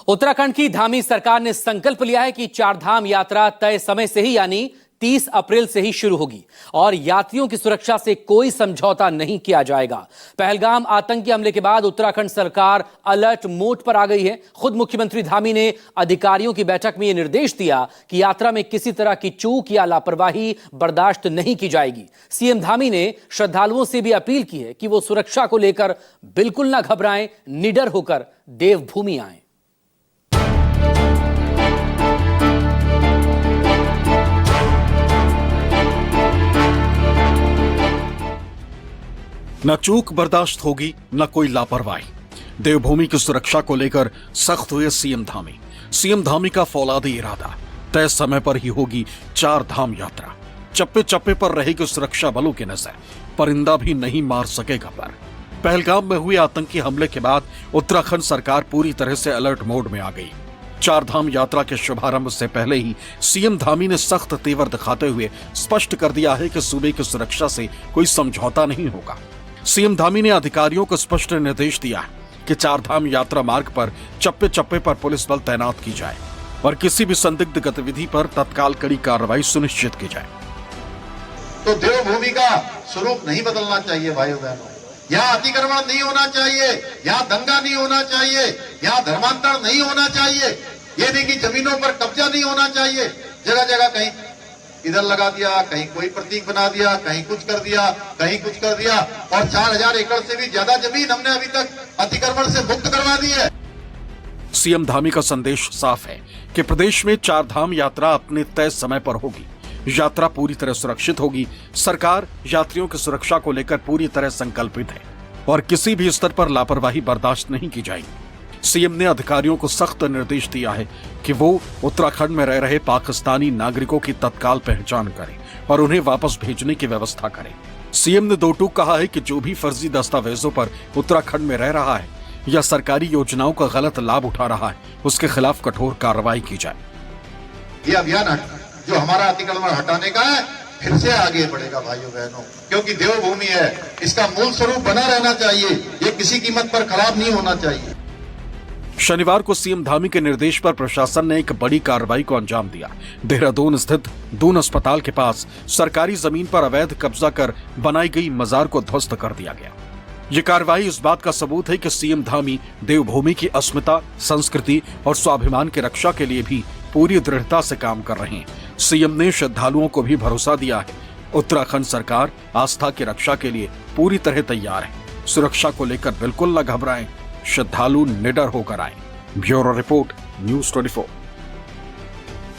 उत्तराखंड की धामी सरकार ने संकल्प लिया है कि चारधाम यात्रा तय समय से ही यानी 30 अप्रैल से ही शुरू होगी और यात्रियों की सुरक्षा से कोई समझौता नहीं किया जाएगा। पहलगाम आतंकी हमले के बाद उत्तराखंड सरकार अलर्ट मोड पर आ गई है। खुद मुख्यमंत्री धामी ने अधिकारियों की बैठक में यह निर्देश दिया कि यात्रा में किसी तरह की चूक या लापरवाही बर्दाश्त नहीं की जाएगी। सीएम धामी ने श्रद्धालुओं से भी अपील की है कि वो सुरक्षा को लेकर बिल्कुल ना घबराएं, निडर होकर देवभूमि आएं। न चूक बर्दाश्त होगी न कोई लापरवाही। देवभूमि की सुरक्षा को लेकर सख्त हुए सीएम धामी। सीएम धामी का फौलादी इरादा, तय समय पर ही होगी चार धाम यात्रा। चप्पे चप्पे पर रहेगी सुरक्षा बलों की नजर, परिंदा भी नहीं मार सकेगा पर। पहलगाम में हुए आतंकी हमले के बाद उत्तराखंड सरकार पूरी तरह से अलर्ट मोड में आ गई। चार धाम यात्रा के शुभारंभ से पहले ही सीएम धामी ने सख्त तेवर दिखाते हुए स्पष्ट कर दिया है कि सूबे की सुरक्षा से कोई समझौता नहीं होगा। सीएम धामी ने अधिकारियों को स्पष्ट निर्देश दिया कि चारधाम यात्रा मार्ग पर चप्पे चप्पे पर पुलिस बल तैनात की जाए और किसी भी संदिग्ध गतिविधि पर तत्काल कड़ी कार्रवाई सुनिश्चित की जाए। तो देवभूमि का स्वरूप नहीं बदलना चाहिए भाइयों बहनों। यहाँ अतिक्रमण नहीं होना चाहिए, यहाँ दंगा नहीं होना चाहिए, यहाँ धर्मांतर नहीं होना चाहिए, ये नहीं कि जमीनों पर कब्जा नहीं होना चाहिए। जगह जगह कहीं इधर लगा दिया, कहीं कोई प्रतीक बना दिया, कहीं कुछ कर दिया, कहीं कुछ कर दिया और 4000 एकड़ से भी ज्यादा जमीन हमने अभी तक अतिक्रमण से मुक्त करवा दी है। सीएम धामी का संदेश साफ है कि प्रदेश में चार धाम यात्रा अपने तय समय पर होगी। यात्रा पूरी तरह सुरक्षित होगी। सरकार यात्रियों की सुरक्षा को लेकर पूरी तरह संकल्पित है और किसी भी स्तर पर लापरवाही बर्दाश्त नहीं की जाएगी। सीएम ने अधिकारियों को सख्त निर्देश दिया है कि वो उत्तराखंड में रह रहे पाकिस्तानी नागरिकों की तत्काल पहचान करें और उन्हें वापस भेजने की व्यवस्था करें। सीएम ने दो टूक कहा है कि जो भी फर्जी दस्तावेजों पर उत्तराखंड में रह रहा है या सरकारी योजनाओं का गलत लाभ उठा रहा है, उसके खिलाफ कठोर कार्रवाई की जाए। ये अभियान जो हमारा अतिक्रमण हटाने का है फिर से आगे बढ़ेगा भाइयों बहनों, क्योंकि देवभूमि है, इसका मूल स्वरूप बना रहना चाहिए, ये किसी कीमत पर खराब नहीं होना चाहिए। शनिवार को सीएम धामी के निर्देश पर प्रशासन ने एक बड़ी कार्रवाई को अंजाम दिया। देहरादून स्थित दून अस्पताल के पास सरकारी जमीन पर अवैध कब्जा कर बनाई गई मजार को ध्वस्त कर दिया गया। ये कार्रवाई इस बात का सबूत है कि सीएम धामी देवभूमि की अस्मिता, संस्कृति और स्वाभिमान की रक्षा के लिए भी पूरी दृढ़ता से काम कर रहे हैं। सीएम ने श्रद्धालुओं को भी भरोसा दिया है, उत्तराखंड सरकार आस्था की रक्षा के लिए पूरी तरह तैयार है। सुरक्षा को लेकर बिल्कुल न घबराएं, श्रद्धालु निडर होकर आए। Bureau report, news 24।